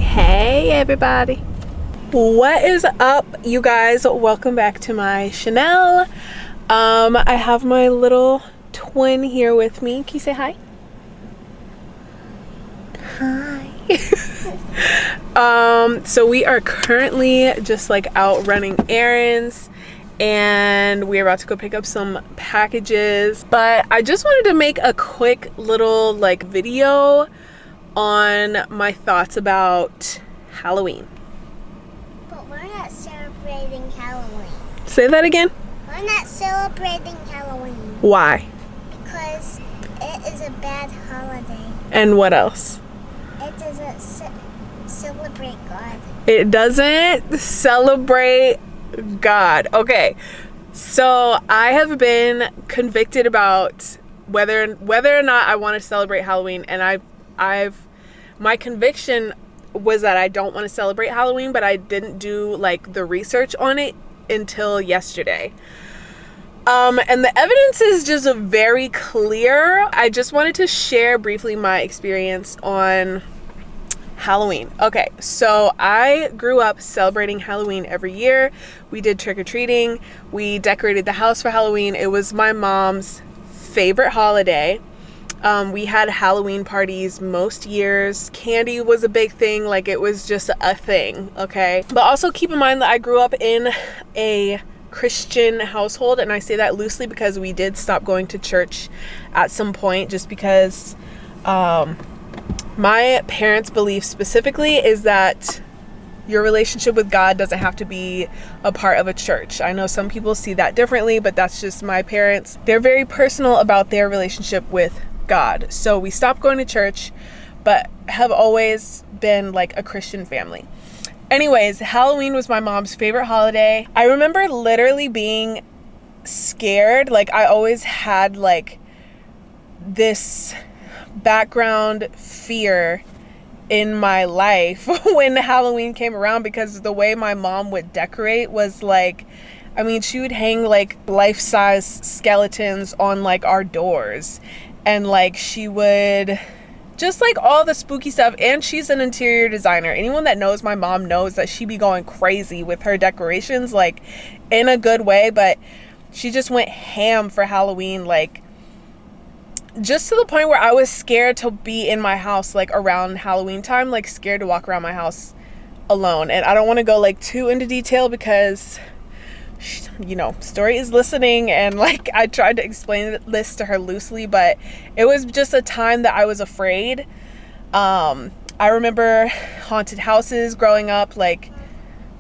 Hey everybody, what is up, you guys? Welcome back to my channel. I have my little twin here with me. Can you say hi? Hi. So we are currently just like out running errands, and we're about to go pick up some packages, but I just wanted to make a quick little like video on my thoughts about Halloween. But we're not celebrating Halloween. Say that again? We're not celebrating Halloween. Why? Because it is a bad holiday. And what else? It doesn't celebrate God. It doesn't celebrate God. Okay, so I have been convicted about whether or not I want to celebrate Halloween, and my conviction was that I don't want to celebrate Halloween, but I didn't do like the research on it until yesterday. And the evidence is just very clear. I just wanted to share briefly my experience on Halloween. Okay, so I grew up celebrating Halloween every year. We did trick-or-treating. We decorated the house for Halloween. It was my mom's favorite holiday. We had Halloween parties most years. Candy was a big thing. Like, it was just a thing, okay? But also keep in mind that I grew up in a Christian household, and I say that loosely because we did stop going to church at some point, just because my parents' belief specifically is that your relationship with God doesn't have to be a part of a church. I know some people see that differently, but that's just my parents. They're very personal about their relationship with God. So we stopped going to church, but have always been like a Christian family. Anyways, Halloween was my mom's favorite holiday. I remember literally being scared. Like, I always had like this background fear in my life when Halloween came around, because the way my mom would decorate was like, I mean, she would hang like life-size skeletons on like our doors, and like she would just like all the spooky stuff. And she's an interior designer. Anyone that knows my mom knows that she be going crazy with her decorations, like in a good way, but she just went ham for Halloween, like just to the point where I was scared to be in my house like around Halloween time, like scared to walk around my house alone. And I don't want to go like too into detail because, you know, Story is listening, and like I tried to explain this to her loosely, but it was just a time that I was afraid. I remember haunted houses growing up. Like,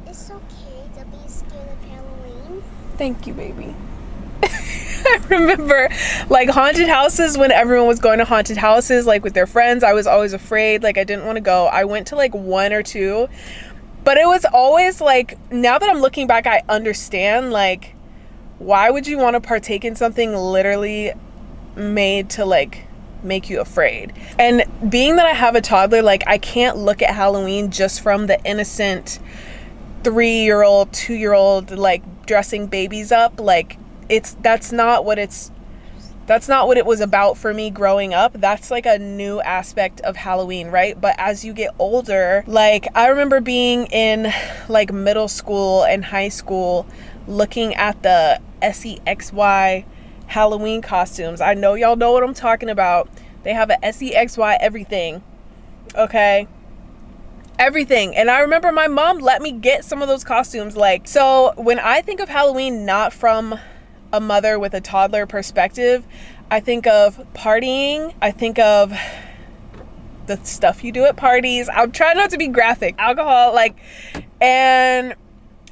It's okay to be scared of Halloween. Thank you, baby. I remember like haunted houses, when everyone was going to haunted houses like with their friends. I was always afraid. Like, I didn't want to go. I went to like one or two, but it was always like, now that I'm looking back, I understand, like, why would you want to partake in something literally made to like make you afraid? And being that I have a toddler, like, I can't look at Halloween just from the innocent 3-year-old, 2-year-old like dressing babies up. Like, that's not what it was about for me growing up. That's like a new aspect of Halloween, right? But as you get older, like, I remember being in like middle school and high school looking at the SEXY Halloween costumes. I know y'all know what I'm talking about. They have a SEXY everything, okay? Everything. And I remember my mom let me get some of those costumes. Like, so when I think of Halloween, not from a mother with a toddler perspective, I think of partying. I think of the stuff you do at parties. I'm trying not to be graphic. Alcohol, like, and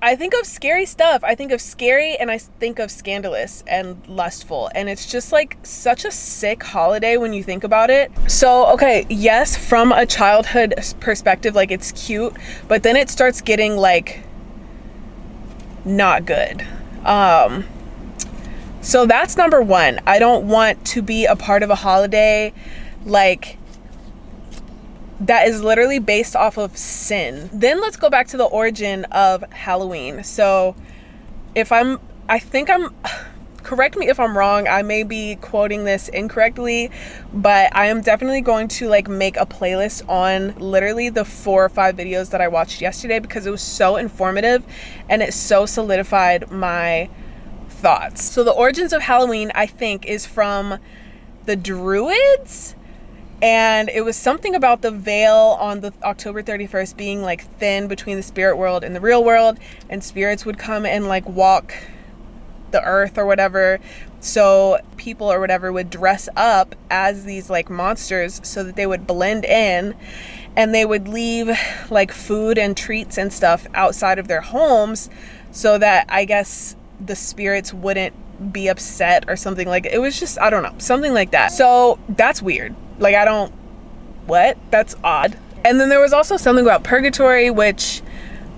I think of scary stuff. I think of scary, and I think of scandalous and lustful. And it's just like such a sick holiday when you think about it. So, okay, yes, from a childhood perspective, like, it's cute, but then it starts getting like not good. So that's number one. I don't want to be a part of a holiday like that is literally based off of sin. Then let's go back to the origin of Halloween. So I think I'm correct me if I'm wrong, I may be quoting this incorrectly, but I am definitely going to like make a playlist on literally the 4 or 5 videos that I watched yesterday, because it was so informative and it so solidified my thoughts. So the origins of Halloween, I think, is from the Druids, and it was something about the veil on the October 31st being like thin between the spirit world and the real world, and spirits would come and like walk the earth or whatever, so people or whatever would dress up as these like monsters so that they would blend in, and they would leave like food and treats and stuff outside of their homes so that, I guess, the spirits wouldn't be upset or something. Like, it was just, I don't know, something like that. So that's weird. Like, that's odd. And then there was also something about purgatory, which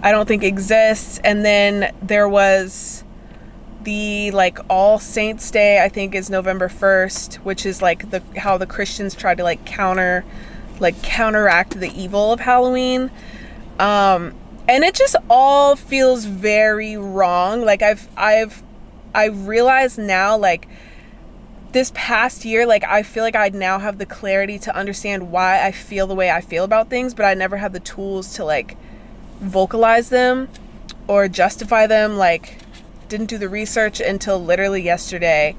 I don't think exists. And then there was the like All Saints Day, I think is November 1st, which is like how the Christians tried to like counteract the evil of Halloween. And it just all feels very wrong. Like I realize now, like this past year, like I feel like I now have the clarity to understand why I feel the way I feel about things, but I never had the tools to like vocalize them or justify them. Like, didn't do the research until literally yesterday.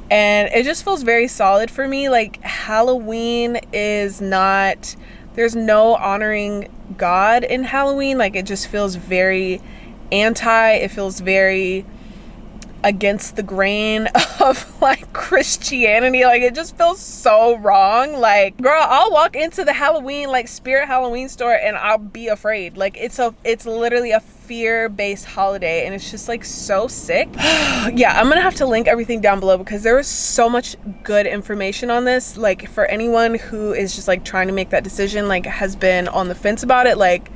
And it just feels very solid for me. Like, Halloween is not, there's no honoring God in Halloween. Like, it just feels very it feels very against the grain of like Christianity. Like, it just feels so wrong. Like, girl, I'll walk into the Halloween, like Spirit Halloween store, and I'll be afraid. Like, it's literally a fear-based holiday, and it's just like so sick. Yeah, I'm gonna have to link everything down below because there was so much good information on this. Like, for anyone who is just like trying to make that decision, like has been on the fence about it, like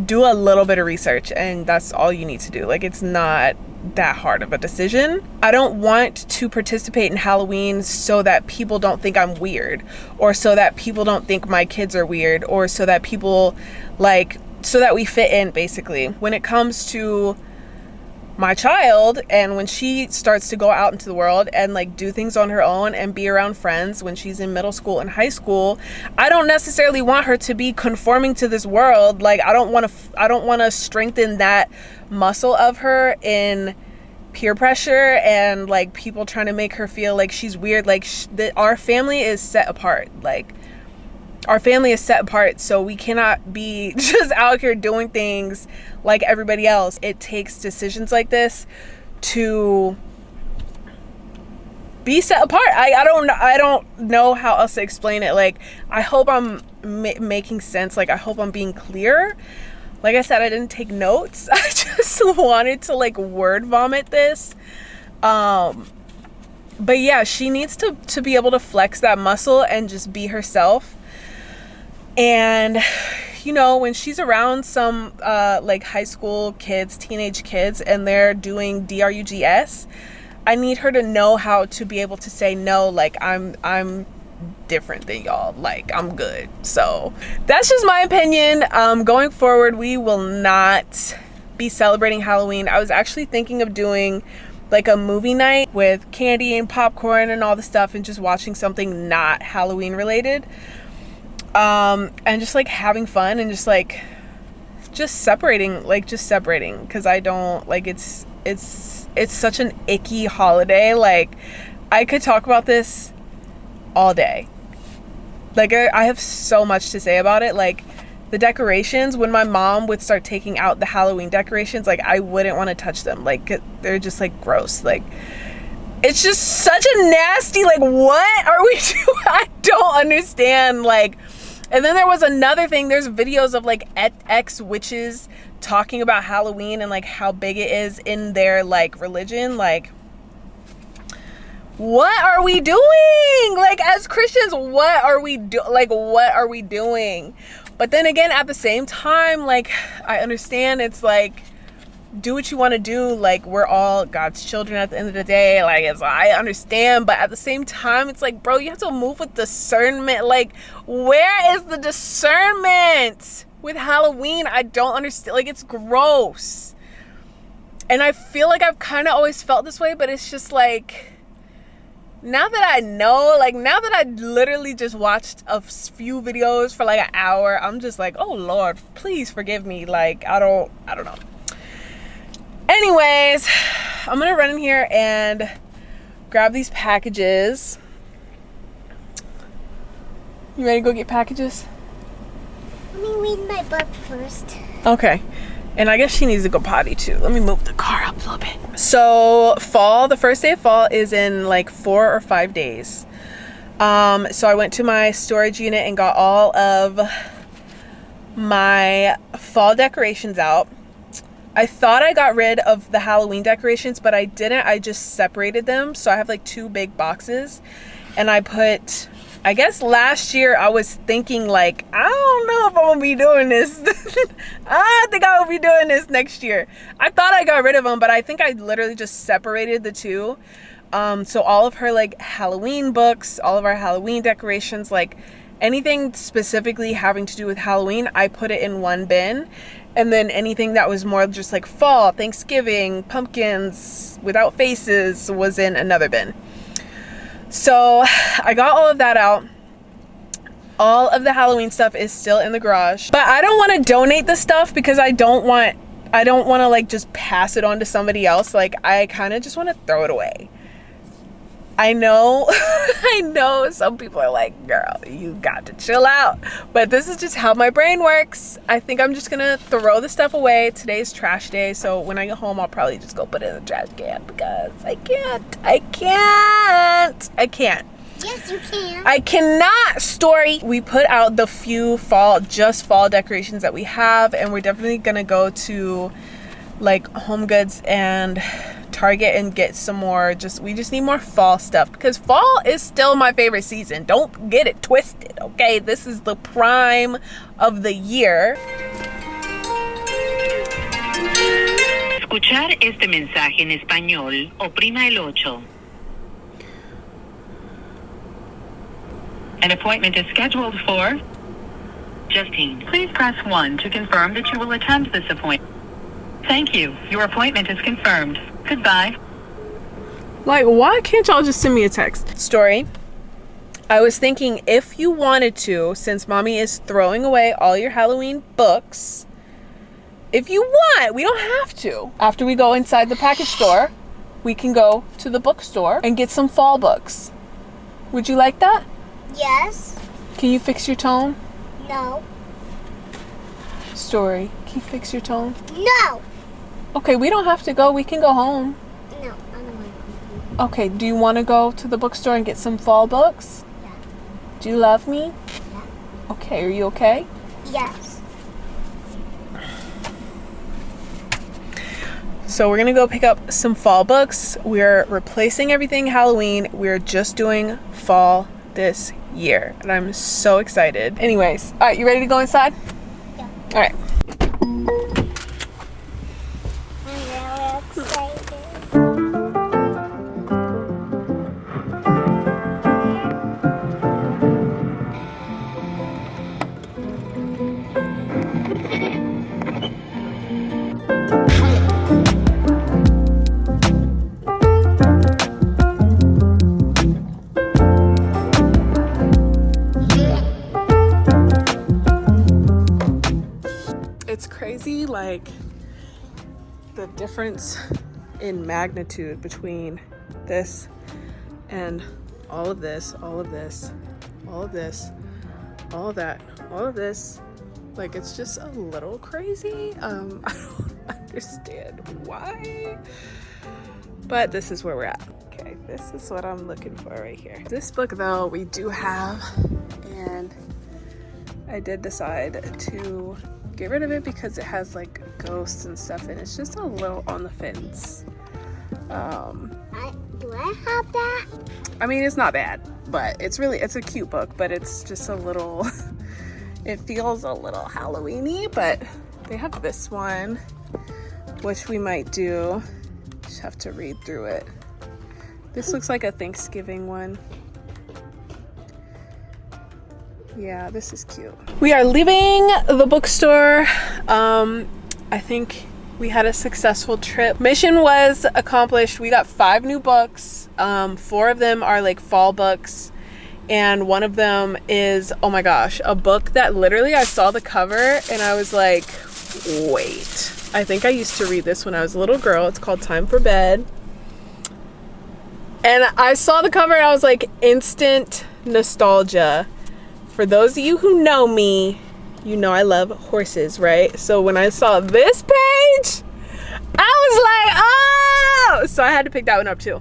do a little bit of research, and that's all you need to do. Like, it's not that hard of a decision. I don't want to participate in Halloween so that people don't think I'm weird, or so that people don't think my kids are weird, or so that people like, so that we fit in, basically. When it comes to my child, and when she starts to go out into the world and like do things on her own and be around friends when she's in middle school and high school, I don't necessarily want her to be conforming to this world. Like, I don't want to strengthen that muscle of her in peer pressure and like people trying to make her feel like she's weird. Like, our family is set apart. Like, our family is set apart, so we cannot be just out here doing things like everybody else. It takes decisions like this to be set apart. I don't know how else to explain it. Like, I hope I'm making sense. Like, I hope I'm being clear. Like I said, I didn't take notes. I just wanted to like word vomit this. But yeah, she needs to be able to flex that muscle and just be herself. And, you know, when she's around some like high school kids, teenage kids, and they're doing DRUGS, I need her to know how to be able to say no. Like, I'm different than y'all. Like, I'm good. So that's just my opinion. Going forward, we will not be celebrating Halloween. I was actually thinking of doing like a movie night with candy and popcorn and all the stuff, and just watching something not Halloween related. And just like having fun and just separating, because I don't like, it's such an icky holiday. Like, I could talk about this all day. Like, I have so much to say about it. Like, the decorations, when my mom would start taking out the Halloween decorations, like, I wouldn't want to touch them. Like, they're just like gross. Like, it's just such a nasty, like, what are we doing? I don't understand. Like, and then there was another thing. There's videos of like ex-witches talking about Halloween and like how big it is in their like religion. Like, what are we doing? Like, as Christians, what are we doing? But then again, at the same time, like, I understand it's like, do what you want to do. Like, we're all God's children at the end of the day. Like, I understand, but at the same time, it's like, bro, you have to move with discernment. Like, where is the discernment with Halloween? I don't understand. Like, it's gross. And I feel like I've kind of always felt this way, but it's just like, now that I know, like now that I literally just watched a few videos for like an hour, I'm just like, oh Lord, please forgive me. Like, I don't know. Anyways, I'm gonna run in here and grab these packages. You ready to go get packages? Let me read my book first. Okay. And I guess she needs to go potty too. Let me move the car up a little bit. So fall, the first day of fall is in like 4 or 5 days. So I went to my storage unit and got all of my fall decorations out. I thought I got rid of the Halloween decorations, but I didn't. I just separated them. So I have like 2 big boxes, and I put, I guess last year I was thinking like, I don't know if I'm gonna be doing this. I think I will be doing this next year. I thought I got rid of them, but I think I literally just separated the 2. So all of her like Halloween books, all of our Halloween decorations, like anything specifically having to do with Halloween, I put it in one bin. And then anything that was more just like fall, Thanksgiving, pumpkins without faces was in another bin. So I got all of that out. All of the Halloween stuff is still in the garage, but I don't want to donate the stuff because I don't want to like just pass it on to somebody else. Like, I kind of just want to throw it away. I know I know some people are like, girl, you got to chill out, but this is just how my brain works. I think I'm just gonna throw the stuff away. Today's trash day, so when I get home I'll probably just go put it in the trash can because I can't. Yes, you can. I cannot. Story. We put out the few fall decorations that we have, and we're definitely gonna go to like Home Goods and Target and get some more. We just need more fall stuff because fall is still my favorite season. Don't get it twisted, okay? This is the prime of the year. Escuchar este mensaje en español, oprima el 8. An appointment is scheduled for Justiine. Please press 1 to confirm that you will attend this appointment. Thank you. Your appointment is confirmed. Goodbye. Like, why can't y'all just send me a text? Story. I was thinking if you wanted to, since mommy is throwing away all your Halloween books, if you want, we don't have to. After we go inside the package store, we can go to the bookstore and get some fall books. Would you like that? Yes. Can you fix your tone? No. Story. Can you fix your tone? No. Okay, we don't have to go. We can go home. No, I don't want to. Okay, do you want to go to the bookstore and get some fall books? Yeah. Do you love me? Yeah. Okay, are you okay? Yes. So we're gonna go pick up some fall books. We're replacing everything Halloween. We're just doing fall this year, and I'm so excited. Anyways, all right, you ready to go inside? Yeah. All right. I'm really excited. It's crazy, like the difference in magnitude between this and all of this, all of this, all of this, all of that, all of this. Like, it's just a little crazy. I don't understand why, but this is where we're at. Okay, this is what I'm looking for right here. This book though we do have, and I did decide to get rid of it because it has like ghosts and stuff, and it's just a little on the fence. Do I have that? I mean, it's not bad, but it's a cute book, but it's just a little, it feels a little Halloween-y, but they have this one, which we might do. Just have to read through it. This looks like a Thanksgiving one. Yeah, this is cute. We are leaving the bookstore. I think We had a successful trip. Mission was accomplished. We got 5 new books. 4 of them are like fall books. And one of them is, oh my gosh, a book that literally I saw the cover and I was like, wait. I think I used to read this when I was a little girl. It's called Time for Bed. And I saw the cover and I was like, instant nostalgia. For those of you who know me, you know I love horses, right? So when I saw this page, I was like, oh! So I had to pick that one up too.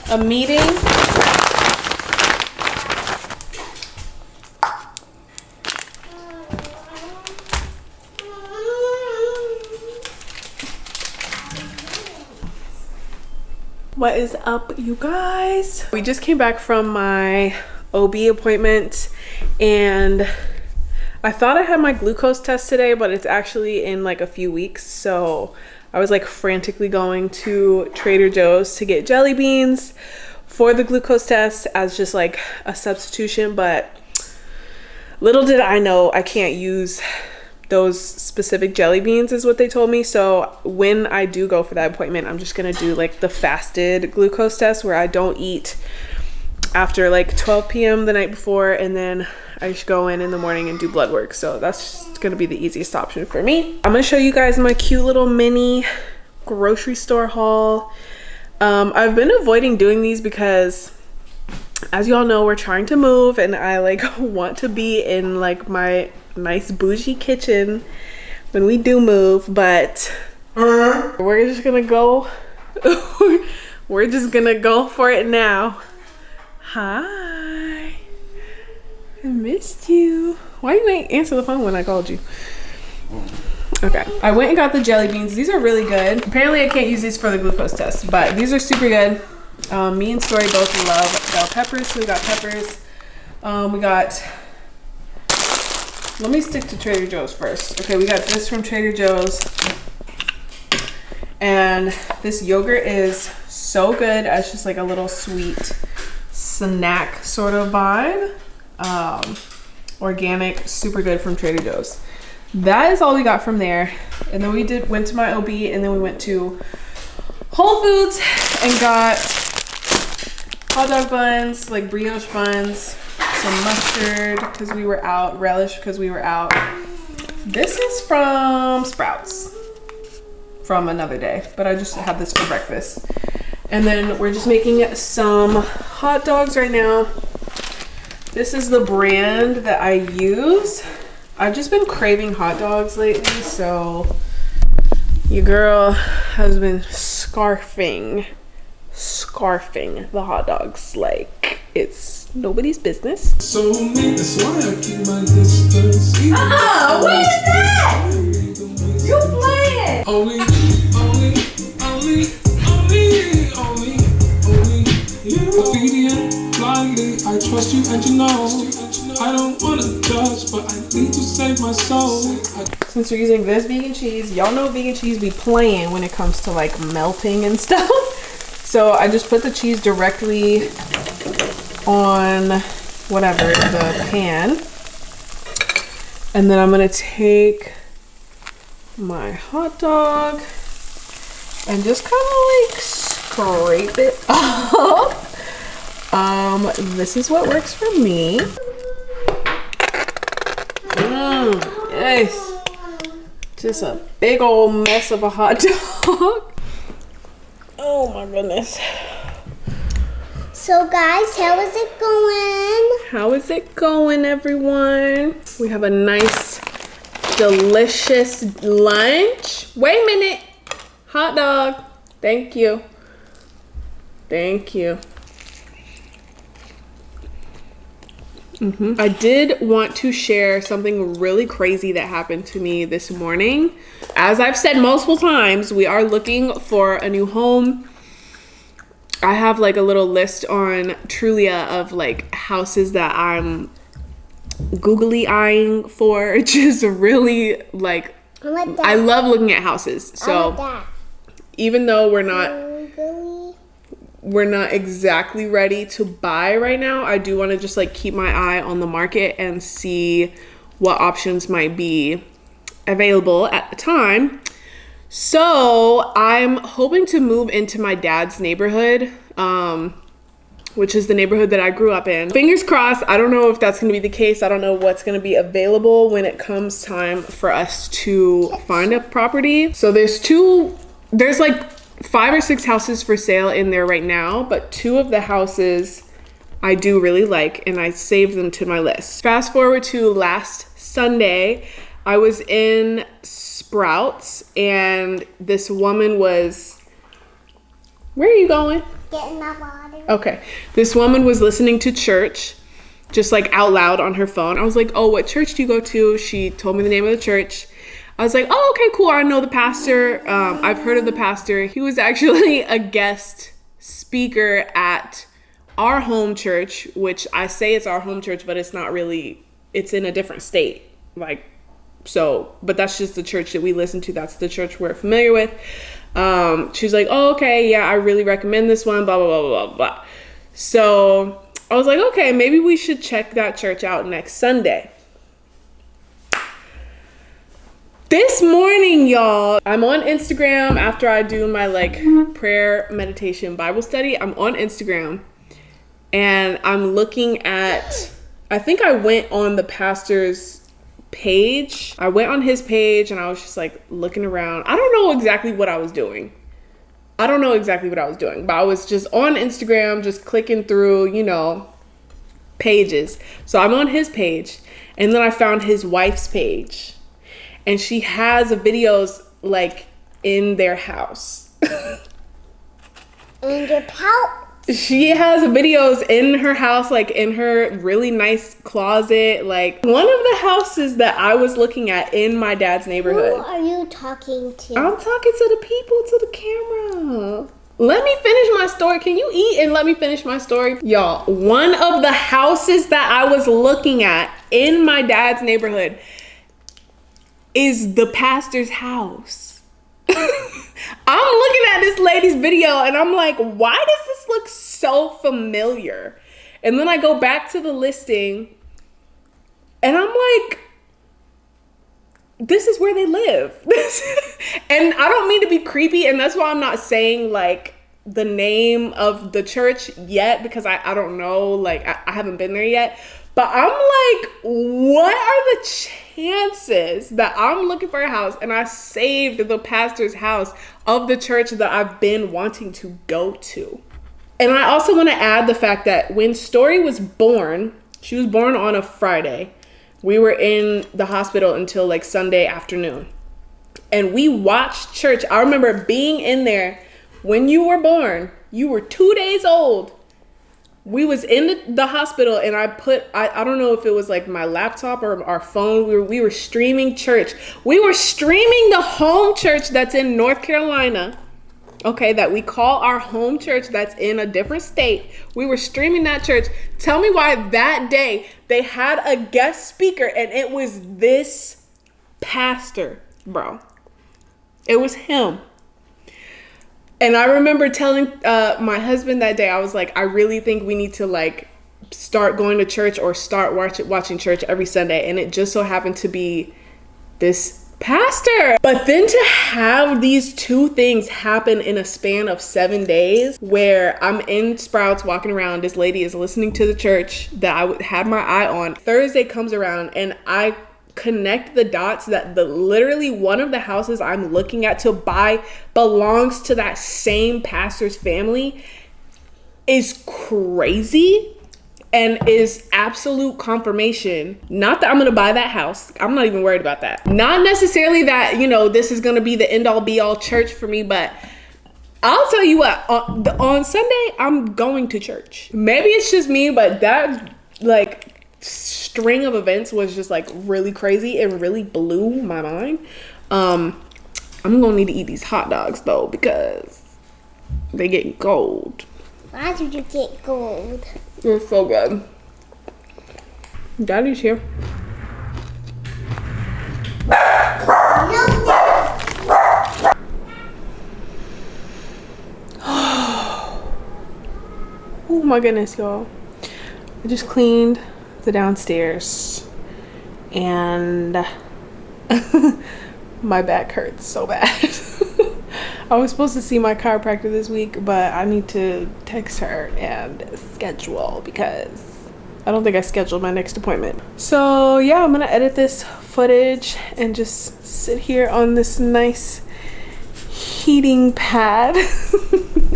A meeting. What is up, you guys? We just came back from my OB appointment and I thought I had my glucose test today, but it's actually in like a few weeks. So I was like frantically going to Trader Joe's to get jelly beans for the glucose test as just like a substitution, but little did I know I can't use those specific jelly beans is what they told me. So when I do go for that appointment, I'm just gonna do like the fasted glucose test where I don't eat after like 12 p.m. the night before, and then I just go in the morning and do blood work. So that's just gonna be the easiest option for me. I'm gonna show you guys my cute little mini grocery store haul. I've been avoiding doing these because as y'all know, we're trying to move and I like want to be in like my nice bougie kitchen when we do move, but we're just gonna go we're just gonna go for it now. Hi, I missed you. Why you ain't answer the phone when I called you? Okay, I went and got the jelly beans. These are really good. Apparently I can't use these for the glucose test, but these are super good. Me and Story both love bell peppers, so we got peppers. We got, let me stick to Trader Joe's first. Okay, we got this from Trader Joe's. And this yogurt is so good as just like a little sweet snack sort of vibe. Organic, super good from Trader Joe's. That is all we got from there. And then we went to my OB, and then we went to Whole Foods and got hot dog buns, like brioche buns, some mustard because we were out, relish because we were out. This is from Sprouts from another day, but I just had this for breakfast. And then we're just making some hot dogs right now. This is the brand that I use. I've just been craving hot dogs lately, so your girl has been scarfing the hot dogs like it's nobody's business. So that's why I keep my distance. What is that? You playing? Only you. Obedient, blindly, I trust you and you know. I don't wanna judge, but I need to save my soul. Since we're using this vegan cheese, y'all know vegan cheese be playing when it comes to like melting and stuff. So I just put the cheese directly on whatever, the pan. And then I'm gonna take my hot dog and just kind of like scrape it off. This is what works for me. Yes. Just a big old mess of a hot dog. Oh my goodness. So guys, how is it going? How is it going, everyone? We have a nice, delicious lunch. Wait a minute. Hot dog. Thank you. Thank you. I did want to share something really crazy that happened to me this morning. As I've said multiple times, we are looking for a new home. I have like a little list on Trulia of like houses that I'm googly eyeing for. Just really like, I love looking at houses. So even though we're not, we're not exactly ready to buy right now. I do want to just like keep my eye on the market and see what options might be available at the time. So I'm hoping to move into my dad's neighborhood, which is the neighborhood that I grew up in. Fingers crossed. I don't know if that's going to be the case. I don't know what's going to be available when it comes time for us to find a property. So there's like 5 or 6 houses for sale in there right now, but 2 of the houses I do really like, and I saved them to my list. Fast forward to last Sunday, I was in Sprouts, and this woman was, where are you going? Getting my water. Okay. This woman was listening to church, just like out loud on her phone. I was like, oh, what church do you go to? She told me the name of the church. I was like, oh, okay, cool. I know the pastor. I've heard of the pastor. He was actually a guest speaker at our home church, which I say it's our home church, but it's not really, it's in a different state. Like, so, but that's just the church that we listen to. That's the church we're familiar with. She's like, oh, okay, yeah, I really recommend this one, blah, blah, blah, blah, blah. So I was like, okay, maybe we should check that church out next Sunday. This morning, y'all, I'm on Instagram after I do my like prayer, meditation, Bible study. I'm on Instagram and I'm looking at, I think I went on the pastor's page. I went on his page and I was just like looking around. I don't know exactly what I was doing. But I was just on Instagram, just clicking through, you know, pages. So I'm on his page and then I found his wife's page. And she has videos like in their house. In your pouch. She has videos in her house, like in her really nice closet. Like one of the houses that I was looking at in my dad's neighborhood. Who are you talking to? I'm talking to the people, to the camera. Let me finish my story. Can you eat and let me finish my story? Y'all, one of the houses that I was looking at in my dad's neighborhood is the pastor's house. I'm looking at this lady's video and I'm like, why does this look so familiar? And then I go back to the listing and I'm like, this is where they live. And I don't mean to be creepy, and that's why I'm not saying like the name of the church yet, because I don't know, like I haven't been there yet. But I'm like, what are the chances that I'm looking for a house and I saved the pastor's house of the church that I've been wanting to go to? And I also want to add the fact that when Story was born, she was born on a Friday. We were in the hospital until like Sunday afternoon. And we watched church. I remember being in there when you were born. You were 2 days old. We was in the hospital and I don't know if it was like my laptop or our phone. We were streaming church. We were streaming the home church that's in North Carolina. Okay, that we call our home church that's in a different state. We were streaming that church. Tell me why that day they had a guest speaker and it was this pastor, bro. It was him. And I remember telling my husband that day, I was like, I really think we need to like start going to church or start watching church every Sunday. And it just so happened to be this pastor. But then to have these two things happen in a span of 7 days, where I'm in Sprouts walking around, this lady is listening to the church that I had my eye on. Thursday comes around and I connect the dots that literally one of the houses I'm looking at to buy belongs to that same pastor's family is crazy and is absolute confirmation. Not that I'm gonna buy that house. I'm not even worried about that. Not necessarily that, you know, this is gonna be the end all be all church for me, but I'll tell you what, on Sunday, I'm going to church. Maybe it's just me, but that like string of events was just like really crazy. It really blew my mind. I'm gonna need to eat these hot dogs though, because they get cold. Why did you get gold? They're so good. Daddy's here. Oh my goodness, y'all. I just cleaned the downstairs and my back hurts so bad. I was supposed to see my chiropractor this week, but I need to text her and schedule because I don't think I scheduled my next appointment. So yeah, I'm gonna edit this footage and just sit here on this nice heating pad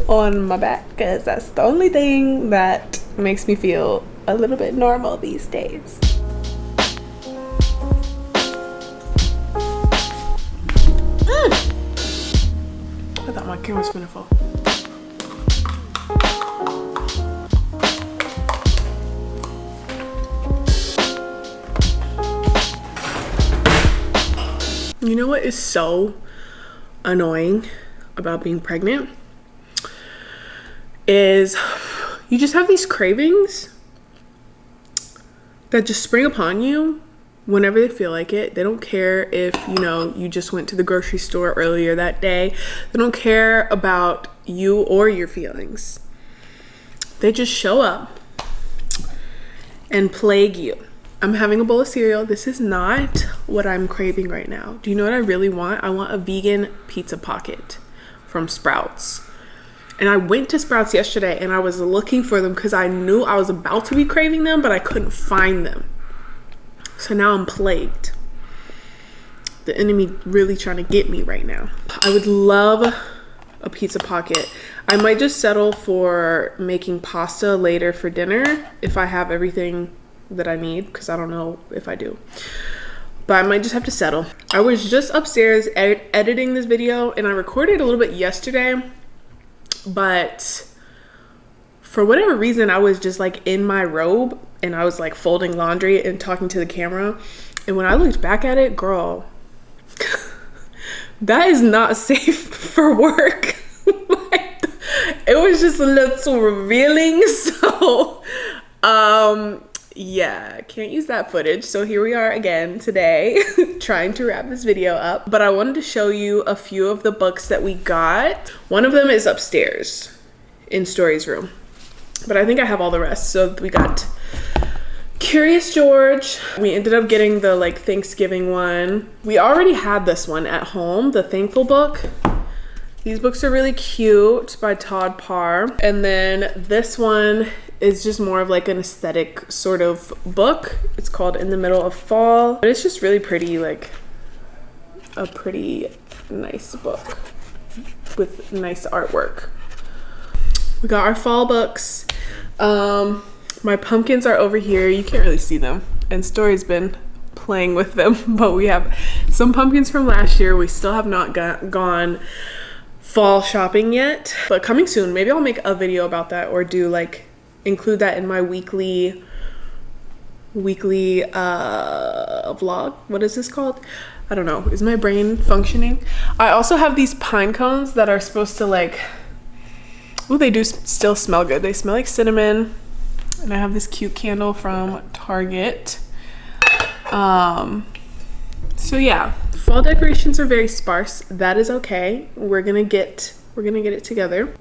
on my back because that's the only thing that makes me feel a little bit normal these days. I thought my camera was gonna fall. You know what is so annoying about being pregnant is you just have these cravings that just spring upon you whenever they feel like it. They don't care if, you know, you just went to the grocery store earlier that day. They don't care about you or your feelings. They just show up and plague you. I'm having a bowl of cereal. This is not what I'm craving right now. Do you know what I really want? I want a vegan pizza pocket from Sprouts. And I went to Sprouts yesterday and I was looking for them because I knew I was about to be craving them, but I couldn't find them. So now I'm plagued. The enemy really trying to get me right now. I would love a pizza pocket. I might just settle for making pasta later for dinner if I have everything that I need, because I don't know if I do. But I might just have to settle. I was just upstairs editing this video and I recorded a little bit yesterday, but for whatever reason I was just like in my robe and I was like folding laundry and talking to the camera, and when I looked back at it, girl, that is not safe for work. Like, it was just a little revealing. So yeah, can't use that footage. So here we are again today trying to wrap this video up, but I wanted to show you a few of the books that we got. One of them is upstairs in Story's room, but I think I have all the rest. So we got Curious George. We ended up getting the like Thanksgiving one. We already had this one at home, the Thankful book. These books are really cute, by Todd Parr. And then this one is just more of like an aesthetic sort of book. It's called In the Middle of Fall. But it's just really pretty, like a pretty nice book with nice artwork. We got our fall books. My pumpkins are over here. You can't really see them. And Story's been playing with them, but we have some pumpkins from last year. We still have not gone fall shopping yet, but coming soon. Maybe I'll make a video about that, or do like include that in my weekly vlog. What is this called? I don't know. Is my brain functioning? I also have these pine cones that are supposed to like, oh, they do still smell good. They smell like cinnamon. And I have this cute candle from Target. So yeah, fall decorations are very sparse. That is okay. We're gonna get it together.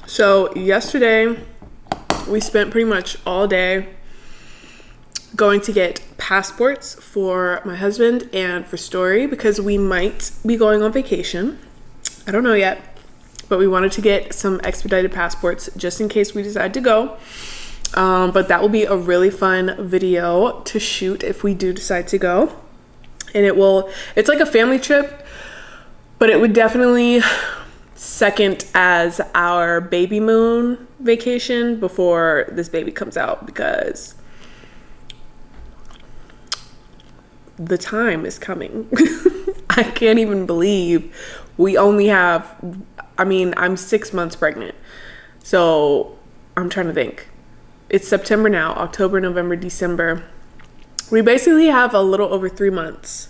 So yesterday we spent pretty much all day going to get passports for my husband and for Story, because we might be going on vacation. I don't know yet, but we wanted to get some expedited passports just in case we decide to go. But that will be a really fun video to shoot if we do decide to go. And it's like a family trip, but it would definitely second as our baby moon vacation before this baby comes out, because the time is coming. I can't even believe we only have, I'm 6 months pregnant. So I'm trying to think. It's September now, October, November, December. We basically have a little over 3 months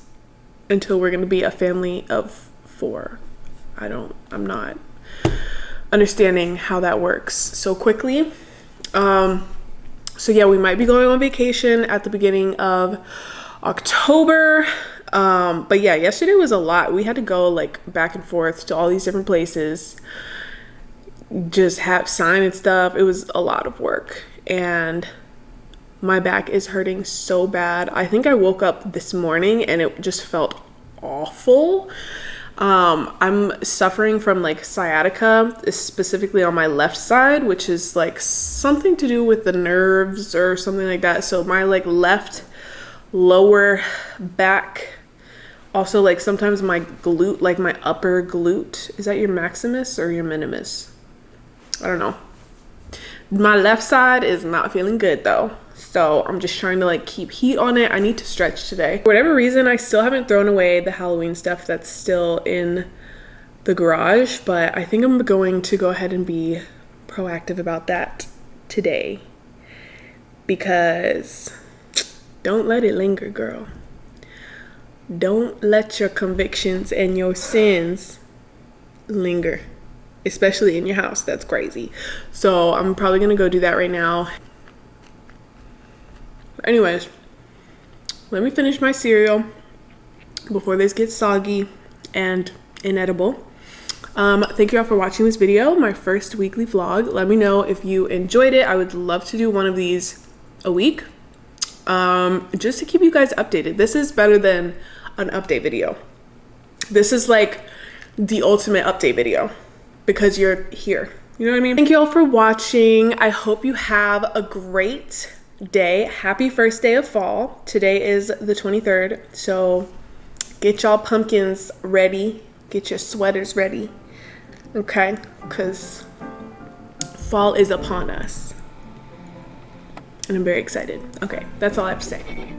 until we're going to be a family of 4. I'm not understanding how that works so quickly. So yeah, we might be going on vacation at the beginning of October. But yeah, yesterday was a lot. We had to go like back and forth to all these different places. just have sign and stuff. It was a lot of work, and my back is hurting so bad. I think I woke up this morning and it just felt awful. I'm suffering from like sciatica, specifically on my left side, which is like something to do with the nerves or something like that. So my like left lower back, also like sometimes my glute, like my upper glute, is that your maximus or your minimus? I don't know. My left side is not feeling good though. So I'm just trying to like keep heat on it. I need to stretch today. For whatever reason, I still haven't thrown away the Halloween stuff that's still in the garage, but I think I'm going to go ahead and be proactive about that today, because don't let it linger, girl. Don't let your convictions and your sins linger, especially in your house. That's crazy. So I'm probably gonna go do that right now. Anyways, let me finish my cereal before this gets soggy and inedible. Thank you all for watching this video, my first weekly vlog. Let me know if you enjoyed it. I would love to do one of these a week, just to keep you guys updated. This is better than an update video. This is like the ultimate update video because you're here. You know what I mean? Thank you all for watching. I hope you have a great day. Happy first day of fall. Today is the 23rd, so get y'all pumpkins ready, get your sweaters ready, okay, because fall is upon us and I'm very excited. Okay, that's all I have to say.